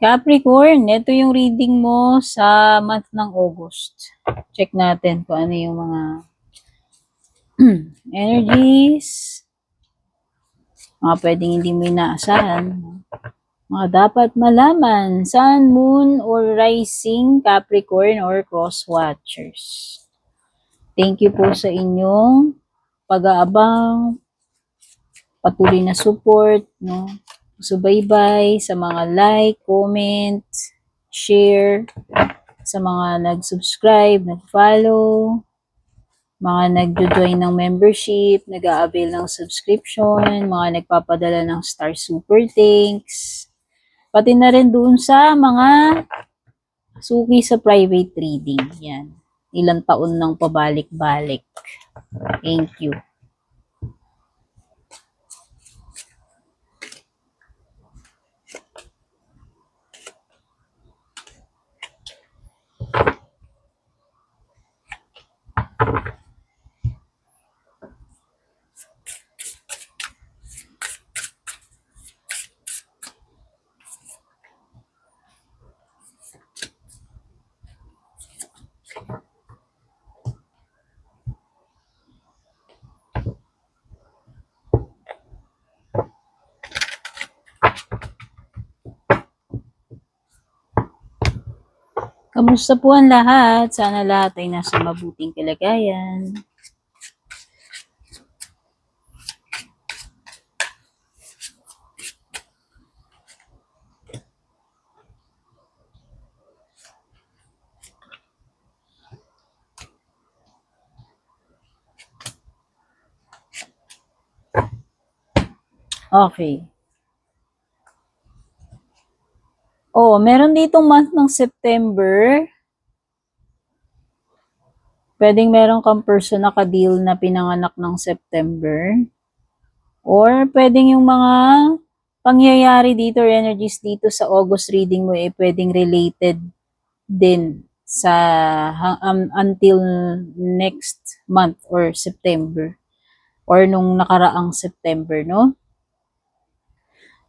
Capricorn, ito yung reading mo sa month ng August. Check natin kung ano yung mga energies, mga pwedeng hindi mo inaasahan, mga dapat malaman, Sun, Moon, or Rising, Capricorn, or Cross Watchers. Thank you po sa inyong pag-aabang, patuloy na support, no? Subaybay sa mga like, comment, share, sa mga nag-subscribe, nag-follow, mga nag-join ng membership, nag-a-avail ng subscription, mga nagpapadala ng Star Super Thanks, pati na rin doon sa mga suki sa private reading. Yan. Ilang taon nang pabalik-balik. Thank you. Kamusta po ang lahat? Sana lahat ay nasa mabuting kalagayan. Okay. Oh, meron ditong month ng September. Pwedeng meron kang person na ka-deal na pinanganak ng September. Or pwedeng yung mga pangyayari dito or energies dito sa August reading mo pwedeng related din sa until next month or September or nung nakaraang September, no?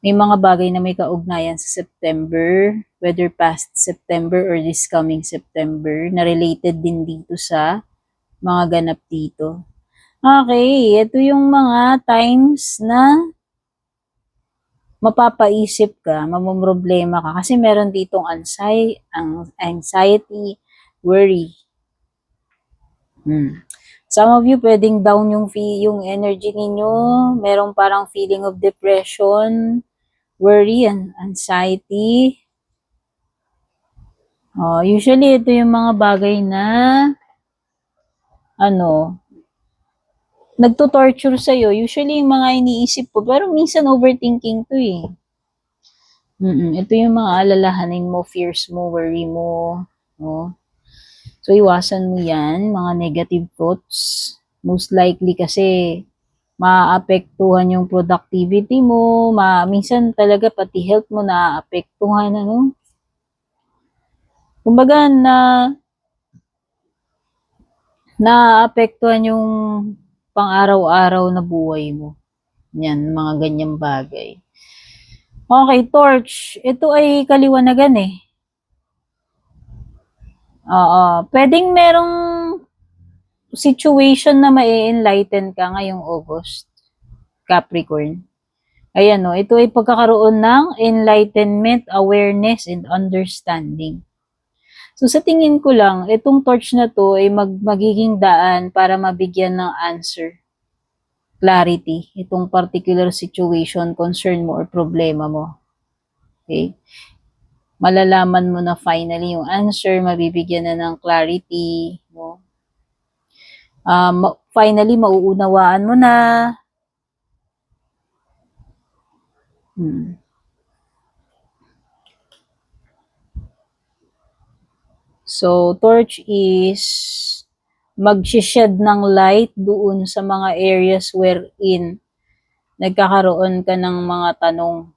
May mga bagay na may kaugnayan sa September, whether past September or this coming September, na related din dito sa mga ganap dito. Okay, ito yung mga times na mapapaisip ka, mamumroblema ka, kasi meron ditong anxiety, worry. Some of you, pwedeng down yung energy ninyo, merong parang feeling of depression, worry, and anxiety. Usually, ito yung mga bagay na nagto-torture sa'yo. Usually, yung mga iniisip ko, pero minsan overthinking to eh. Ito yung mga alalahanin mo, fears mo, worry mo. No? So, iwasan mo yan, mga negative thoughts. Most likely kasi, maapektuhan yung productivity mo, minsan talaga pati health mo naapektuhan, ano? Kumbaga, naapektuhan yung pang-araw-araw na buhay mo. Yan, mga ganyang bagay. Okay, torch. Ito ay kaliwanagan eh. Pwedeng merong situation na ma-enlighten ka ngayong August, Capricorn. Ayan o, ito ay pagkakaroon ng enlightenment, awareness, and understanding. So sa tingin ko lang, itong torch na to ay magiging daan para mabigyan ng answer, clarity, itong particular situation, concern mo, or problema mo. Okay? Malalaman mo na finally yung answer, mabibigyan na ng clarity, no? Finally, mauunawaan mo na. So, torch is mag-shed ng light doon sa mga areas wherein nagkakaroon ka ng mga tanong.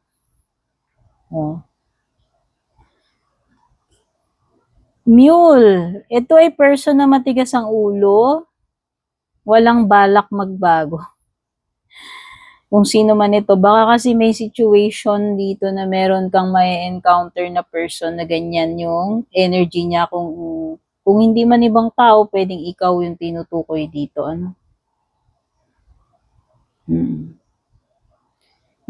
Mule, ito ay person na matigas ang ulo, walang balak magbago. kung sino man ito. Baka kasi may situation dito na meron kang may encounter na person na ganyan yung energy niya. Kung hindi man ibang tao, pwedeng ikaw yung tinutukoy dito. Ano?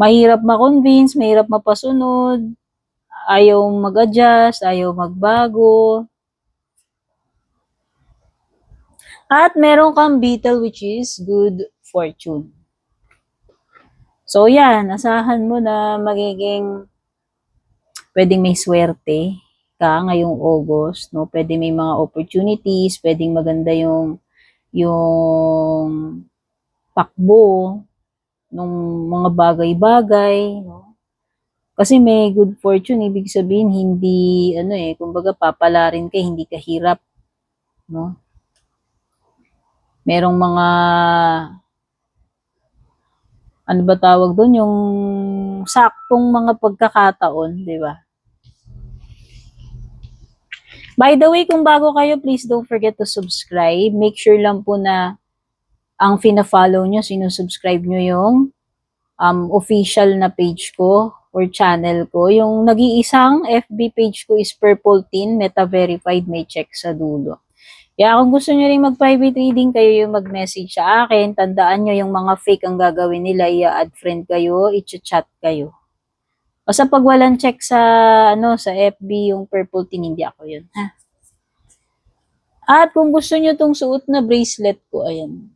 Mahirap ma-convince, mahirap mapasunod, ayaw mag-adjust, ayaw magbago. At meron kang beetle which is good fortune. So yan, asahan mo na magiging pwedeng may swerte ka ngayong August, no? Pwede may mga opportunities, pwedeng maganda yung takbo ng mga bagay-bagay, no? Kasi may good fortune, ibig sabihin hindi kumbaga papalarin ka, hindi ka hirap, no? Merong mga ano ba tawag doon, yung saktong mga pagkakataon, di ba? By the way, kung bago kayo, please don't forget to subscribe. Make sure lang po na ang fina-follow nyo, sinusubscribe nyo yung official na page ko or channel ko. Yung nag-iisang FB page ko is Purple Teen, Meta Verified, may check sa dulo. Kaya kung gusto nyo rin mag-private reading, kayo yung mag-message sa akin. Tandaan nyo yung mga fake ang gagawin nila, i-add friend kayo, i-chat kayo. Basta pag walang check sa sa FB, yung Purple Teen, hindi ako yun. Ha? At kung gusto nyo tong suot na bracelet ko, ayan.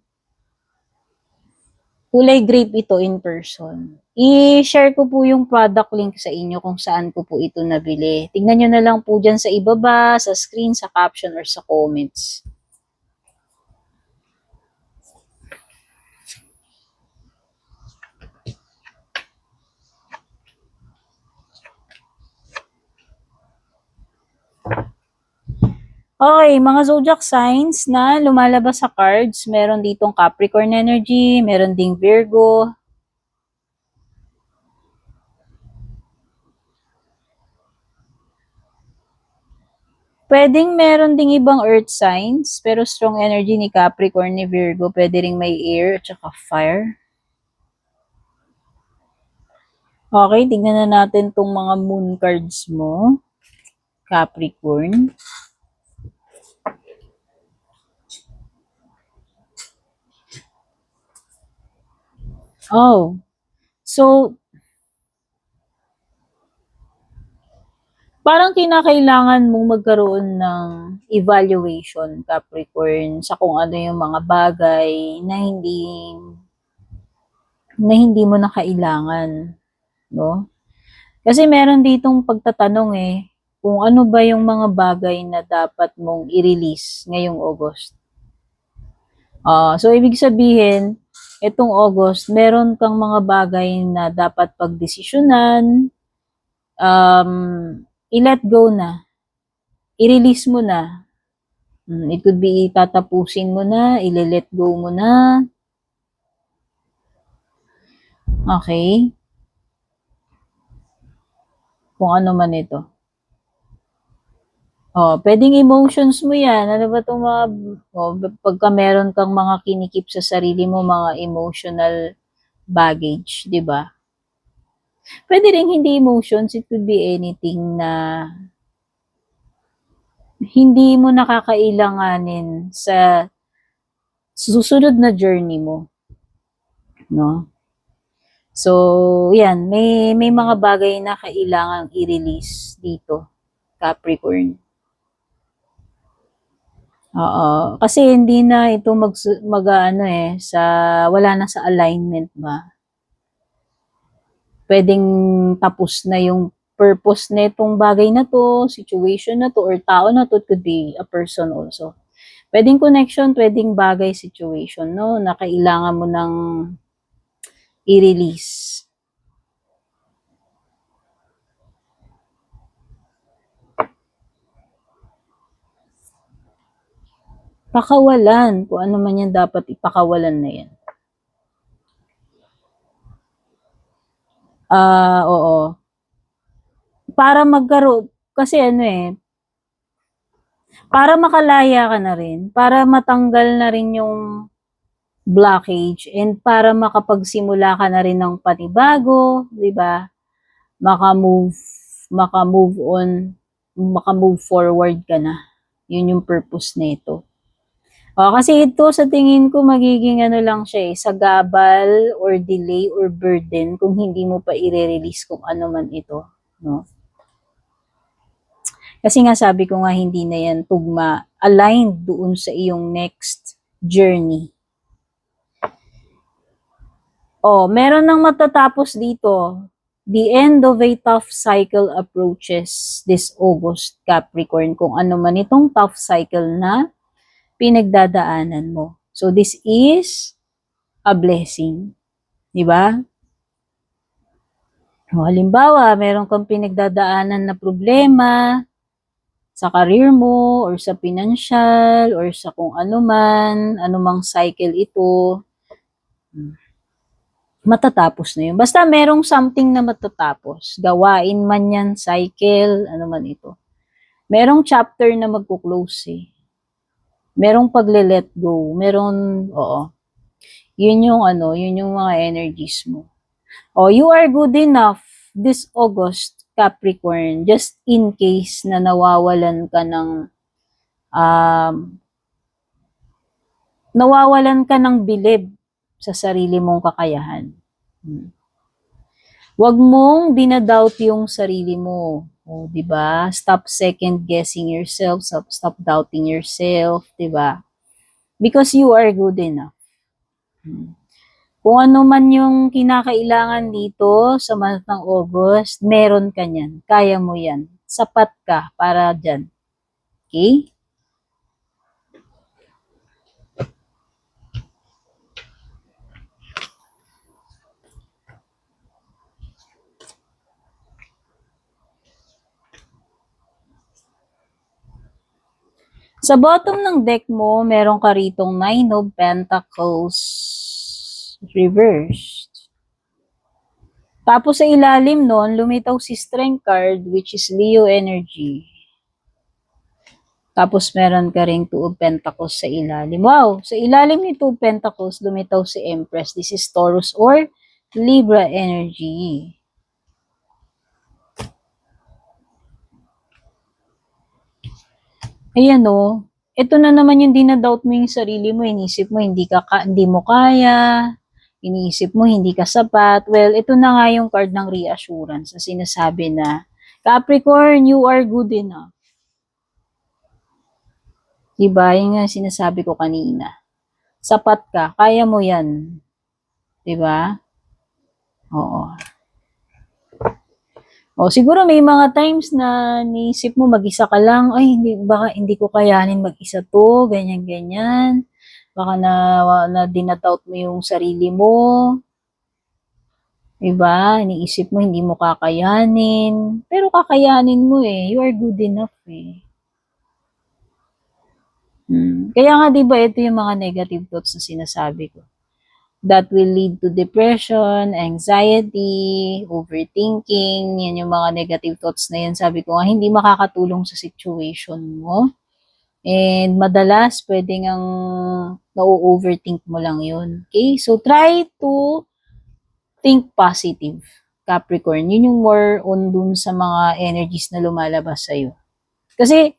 Kulay grape ito in person. I-share ko po yung product link sa inyo kung saan ko po ito nabili. Tingnan nyo na lang po dyan sa ibaba, sa screen, sa caption, or sa comments. Okay, mga zodiac signs na lumalabas sa cards, meron ditong Capricorn energy, meron ding Virgo. Pwedeng meron ding ibang earth signs, pero strong energy ni Capricorn, ni Virgo. Pwede ring may air at saka fire. Okay, tingnan na natin tong mga moon cards mo, Capricorn. Oh, so, parang kinakailangan mong magkaroon ng evaluation, Capricorn, sa kung ano yung mga bagay na hindi mo na kailangan, no? Kasi meron ditong pagtatanong kung ano ba yung mga bagay na dapat mong i-release ngayong August. So ibig sabihin, itong August, meron kang mga bagay na dapat pagdesisyonan, i-let go na, i-release mo na. It could be tatapusin mo na, i-let go mo na. Okay? Kung ano man ito. Pwedeng emotions mo yan. Ano ba itong mga, pagka meron kang mga kinikip sa sarili mo, mga emotional baggage, di ba? Pwede rin hindi emotions, it could be anything na hindi mo nakakailanganin sa susunod na journey mo. No? So, yan, may mga bagay na kailangang i-release dito, Capricorn. Oo, kasi hindi na ito wala na sa alignment ba. Pwedeng tapos na yung purpose nitong bagay na to, situation na to, or tao na to, it could be a person also. Pwedeng connection, pwedeng bagay, situation, no, na kailangan mo nang i-release. Pakawalan, kung ano man yan dapat ipakawalan na yan. Oo. Para magkaroon, kasi para makalaya ka na rin, para matanggal na rin yung blockage and para makapagsimula ka na rin ng panibago, 'di ba? Maka-move maka-move on, maka-move forward ka na. 'Yun yung purpose nito. Kasi ito sa tingin ko magiging ano lang siya sagabal or delay or burden kung hindi mo pa i-release kung ano man ito, no? Kasi nga sabi ko nga hindi na yan tugma, aligned doon sa iyong next journey. Meron nang matatapos dito. The end of a tough cycle approaches this August, Capricorn. Kung ano man itong tough cycle na pinagdadaanan mo. So this is a blessing. Di ba? Halimbawa, meron kang pinagdadaanan na problema sa career mo, or sa financial, or sa kung ano man, anumang cycle ito, matatapos na yun. Basta merong something na matatapos. Gawain man yan, cycle, ano man ito. Merong chapter na magkuklose eh. Merong pagle-let go. Yun yung mga energies mo. You are good enough this August, Capricorn, just in case na nawawalan ka ng bilib sa sarili mong kakayahan. Huwag mong dinadoubt yung sarili mo. Di ba? Stop second guessing yourself, stop doubting yourself, di ba? Because you are good enough. Kung ano man yung kinakailangan dito sa month ng August, meron ka niyan. Kaya mo yan. Sapat ka para dyan. Okay? Sa bottom ng deck mo, meron ka ritong 9 of Pentacles reversed. Tapos sa ilalim nun, lumitaw si Strength card, which is Leo energy. Tapos meron ka ring 2 of Pentacles sa ilalim. Wow! Sa ilalim ni 2 of Pentacles, lumitaw si Empress. This is Taurus or Libra energy. Ayan ito na naman yung dinadoubt mo yung sarili mo. Inisip mo hindi mo kaya. Iniisip mo hindi ka sapat. Well, ito na nga yung card ng reassurance na sinasabi na, Capricorn, you are good enough. Diba? Yung nga sinasabi ko kanina. Sapat ka. Kaya mo yan. Diba? Oo. Siguro may mga times na niisip mo mag-isa ka lang, ay baka hindi ko kayanin mag-isa to, ganyan. Baka na dinadoubt mo yung sarili mo. Diba? Iniisip mo hindi mo kakayanin. Pero kakayanin mo eh. You are good enough eh. Kaya nga diba ito yung mga negative thoughts na sinasabi ko. That will lead to depression, anxiety, overthinking. Yan yung mga negative thoughts na yan. Sabi ko nga, hindi makakatulong sa situation mo. And madalas, pwedeng ang na-overthink mo lang yun. Okay? So, try to think positive, Capricorn. Yun yung more on dun sa mga energies na lumalabas sa'yo. Kasi,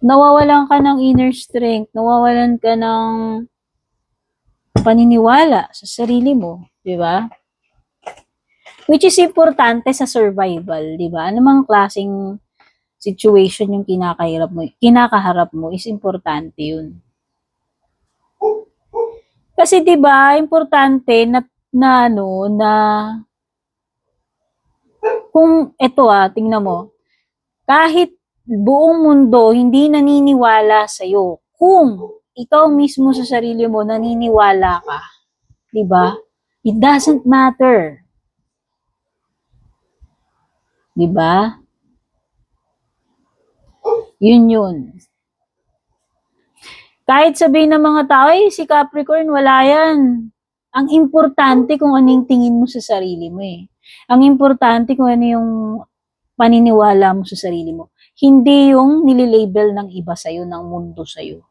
nawawalan ka ng inner strength, nawawalan ka ng paniniwala sa sarili mo, di ba? Which is importante sa survival, di ba? Anumang klaseng situation yung kinakaharap mo is importante yun. Kasi 'di ba, importante na kung tingnan mo, kahit buong mundo hindi naniniwala sa iyo, kung ikaw mismo sa sarili mo naniniwala ka, 'di ba? It doesn't matter. 'Di ba? Yun. Kahit sabihin ng mga tao, si Capricorn, wala yan. Ang importante kung ano yung tingin mo sa sarili mo eh. Ang importante kung ano yung paniniwala mo sa sarili mo. Hindi yung nililabel ng iba sa'yo, ng mundo sa'yo.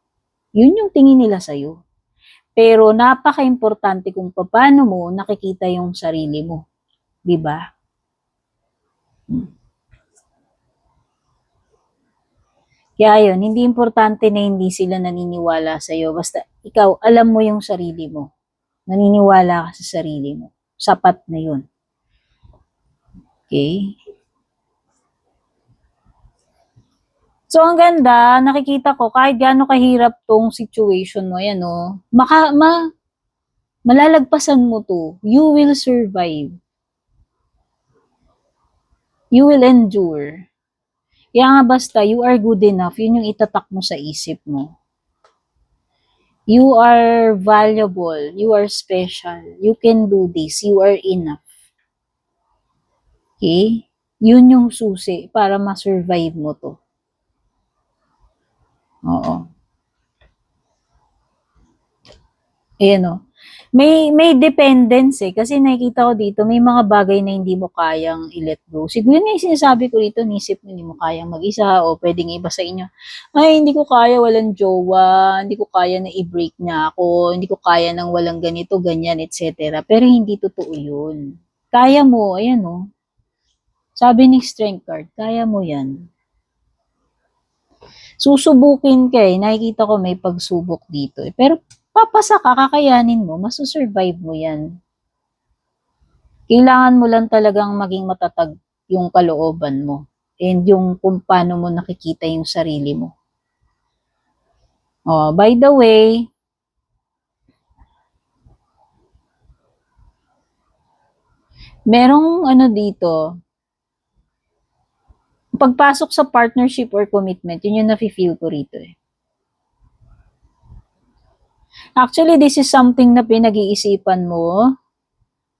Yun yung tingin nila sa'yo. Pero napaka-importante kung paano mo nakikita yung sarili mo. 'Di ba? Kaya yun, hindi importante na hindi sila naniniwala sa'yo. Basta ikaw, alam mo yung sarili mo. Naniniwala ka sa sarili mo. Sapat na yun. Okay? So, ang ganda, nakikita ko, kahit gaano kahirap tong situation mo, yan, no? Malalagpasan mo to. You will survive. You will endure. Kaya nga basta, you are good enough. Yun yung itatak mo sa isip mo. You are valuable. You are special. You can do this. You are enough. Okay? Yun yung susi para ma-survive mo to. Oo. Ayan o. May dependence kasi nakikita ko dito, may mga bagay na hindi mo kayang i-let go. Siguro yun yung sinasabi ko dito, nisip mo, hindi mo kayang mag-isa o pwedeng iba sa inyo. Ay, hindi ko kaya walang jowa, hindi ko kaya na i-break niya ako, hindi ko kaya nang walang ganito, ganyan, etc. Pero hindi totoo yun. Kaya mo, ayan o. Sabi ni Strength Card, kaya mo yan. Susubukin ka nakikita ko may pagsubok dito Pero papasa ka, kakayanin mo, masusurvive mo yan. Kailangan mo lang talagang maging matatag yung kalooban mo and yung kung paano mo nakikita yung sarili mo. Oh, by the way, merong dito, pagpasok sa partnership or commitment, yun yung nafe-feel ko rito Actually, this is something na pinag-iisipan mo,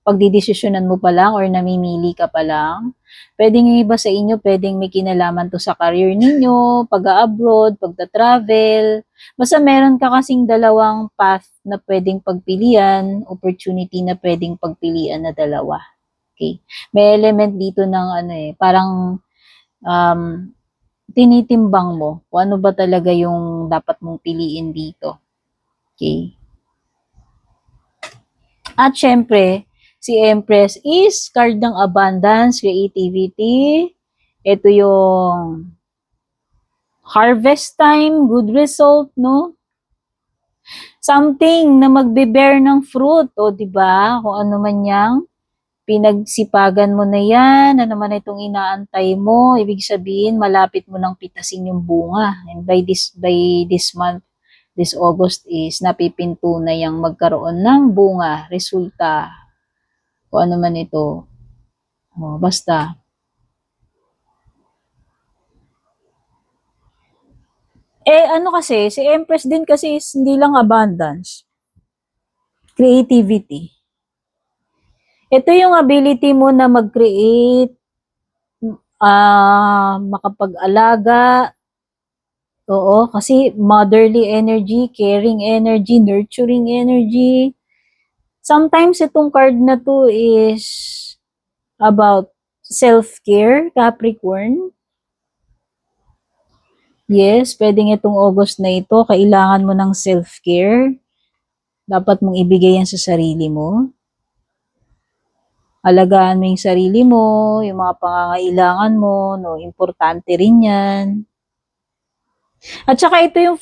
pagdidesisyonan mo pa lang or namimili ka pa lang. Pwedeng yung iba sa inyo, pwedeng may kinalaman to sa career ninyo, pag-abroad, pagta-travel. Basta meron ka kasing dalawang path na pwedeng pagpilian, opportunity na pwedeng pagpilian na dalawa. Okay. May element dito ng parang tinitimbang mo kung ano ba talaga yung dapat mong piliin dito. Okay. At syempre, si Empress is card ng abundance, creativity. Ito yung harvest time, good result, no? Something na magbe-bear ng fruit, o di ba? Kung ano man yang pinagsipagan mo na yan, ano naman itong inaantay mo, ibig sabihin malapit mo nang pitasin yung bunga. And by this month, this August is napipinto na yung magkaroon ng bunga, resulta, kung ano man ito. Basta. Ano kasi, si Empress din kasi is hindi lang abundance. Creativity. Ito yung ability mo na mag-create, makapag-alaga. Oo, kasi motherly energy, caring energy, nurturing energy. Sometimes itong card na to is about self-care, Capricorn. Yes, pwedeng itong August na ito, kailangan mo ng self-care. Dapat mong ibigay yan sa sarili mo. Alagaan mo yung sarili mo, yung mga pangangailangan mo, no, importante rin yan. At saka ito yung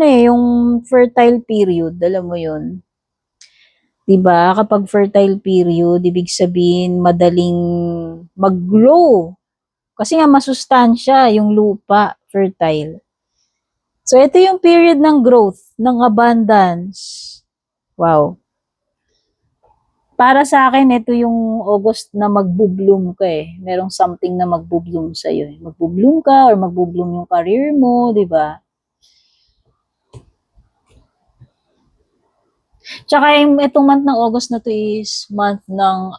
yung fertile period, alam mo yun. 'Di ba? Kapag fertile period, ibig sabihin madaling mag-grow. Kasi nga masustansya yung lupa, fertile. So ito yung period ng growth, ng abundance. Wow. Para sa akin, ito yung August na magbo-bloom ka Merong something na magbo-bloom sa'yo Magbo-bloom ka or magbo-bloom yung career mo, di ba? Tsaka itong month ng August na to is month ng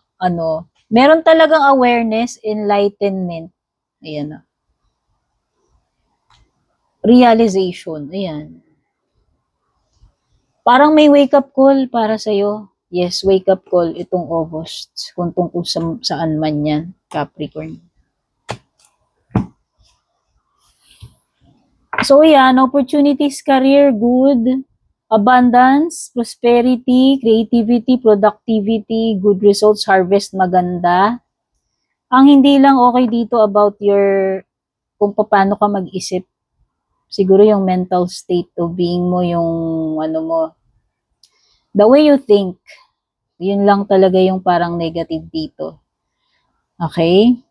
meron talagang awareness, enlightenment. Ayan realization. Ayan. Parang may wake-up call para sa'yo. Yes, wake-up call itong August. Kung tungkol saan man yan, Capricorn. So yan, opportunities, career, good, abundance, prosperity, creativity, productivity, good results, harvest, maganda. Ang hindi lang okay dito about your, kung paano ka mag-isip, siguro yung mental state of being mo, yung ano mo, the way you think, yun lang talaga yung parang negative dito. Okay?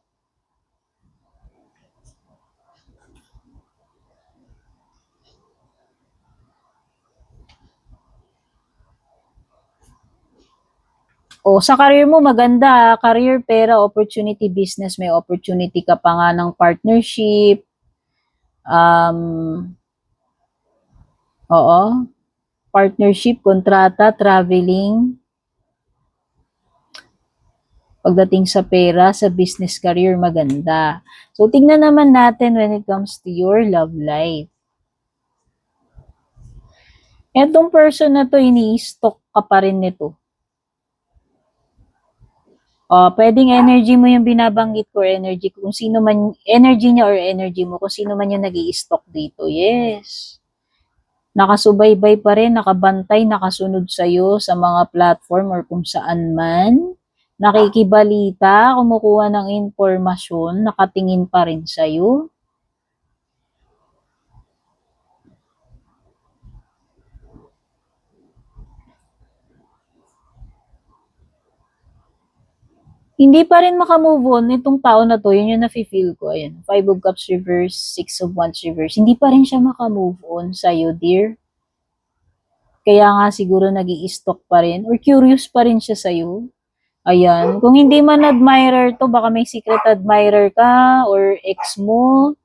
O sa career mo maganda, career, pera, opportunity, business, may opportunity ka pa nga ng partnership, um, oo, partnership, kontrata, traveling, pagdating sa pera, sa business career, maganda. So, tingnan naman natin when it comes to your love life. Etong person na to, ini-stock ka pa rin nito. Pwedeng energy mo yung binabanggit ko, energy kung sino man, energy niya or energy mo, kung sino man yung nag-i-stock dito. Yes. Nakasubaybay pa rin, nakabantay, nakasunod sa'yo sa mga platform or kung saan man. Nakikibalita, kumukuha ng impormasyon, nakatingin pa rin sa'yo. Hindi pa rin makamove on itong tao na to, yun yung nafe-feel ko. Ayan, 5 of Cups reverse, 6 of Wands reverse. Hindi pa rin siya makamove on sa'yo, dear. Kaya nga siguro nag-i-stalk pa rin or curious pa rin siya sa'yo. Ayan, kung hindi man admirer to, baka may secret admirer ka or ex mo,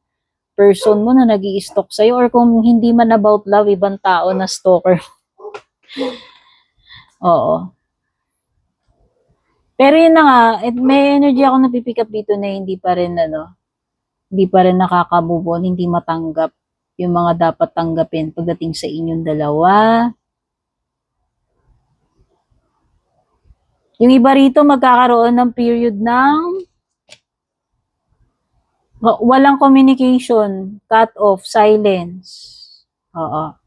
person mo na nag-i-stalk sa'yo, or kung hindi man about love, ibang tao na stalker. Oo. Pero yun na nga, may energy ako napipick up dito na hindi pa rin hindi pa rin nakaka-move on, hindi matanggap yung mga dapat tanggapin pagdating sa inyong dalawa. Yung iba rito magkakaroon ng period ng walang communication, cut off, silence. Oo.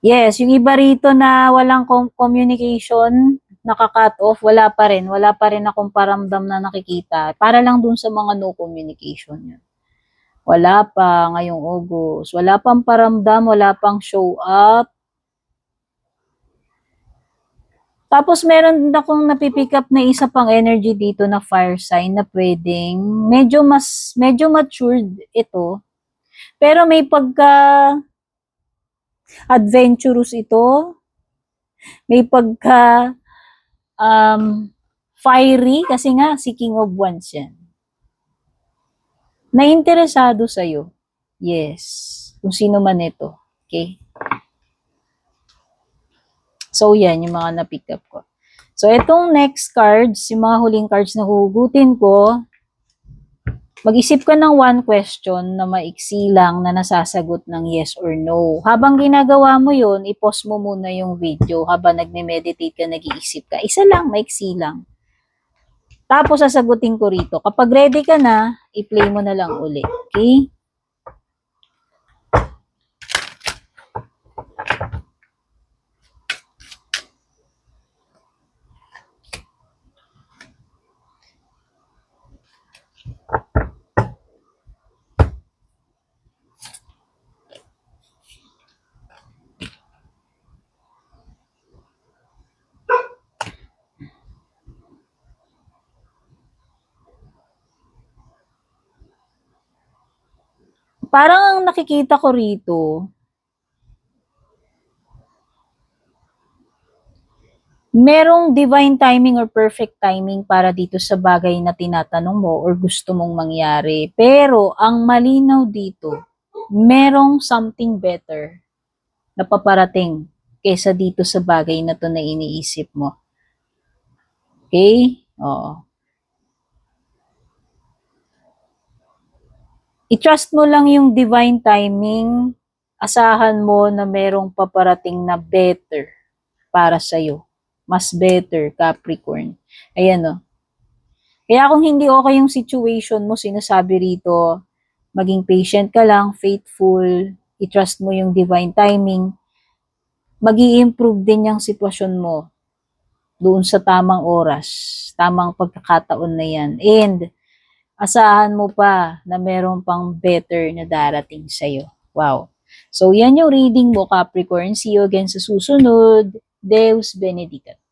Yes, yung iba rito na walang communication, naka-cut off, wala pa rin akong paramdam na nakikita. Para lang dun sa mga no communication yun. Wala pa ngayong August, wala pang paramdam, wala pang show up. Tapos meron din akong napipick up na isa pang energy dito na fire sign na pwedeng medyo matured ito. Pero may pagka adventurous ito, may pagka fiery kasi nga si King of Wands yan. Nainteresado sa'yo. Yes. Kung sino man ito. Okay? So, yan yung mga na-pick up ko. So, itong next cards, yung mga huling cards na hugutin ko, mag-isip ka ng one question na maiksi lang na nasasagot ng yes or no. Habang ginagawa mo yun, i-pause mo muna yung video habang nagme-meditate ka, nag-iisip ka. Isa lang, maiksi lang. Tapos, sasagutin ko rito. Kapag ready ka na, i-play mo na lang uli. Okay? Parang ang nakikita ko rito, merong divine timing or perfect timing para dito sa bagay na tinatanong mo or gusto mong mangyari. Pero ang malinaw dito, merong something better na paparating kaysa dito sa bagay na to na iniisip mo. Okay? Oo. I-trust mo lang yung divine timing. Asahan mo na merong paparating na better para sa'yo. Mas better, Capricorn. Ayan o. Kaya kung hindi okay yung situation mo, sinasabi rito, maging patient ka lang, faithful, i-trust mo yung divine timing, mag-i-improve din yung sitwasyon mo doon sa tamang oras, tamang pagkakataon na yan. And, asahan mo pa na meron pang better na darating sa'yo. Wow. So, yan yung reading mo, Capricorn. See you again sa susunod. Deus Benedicat.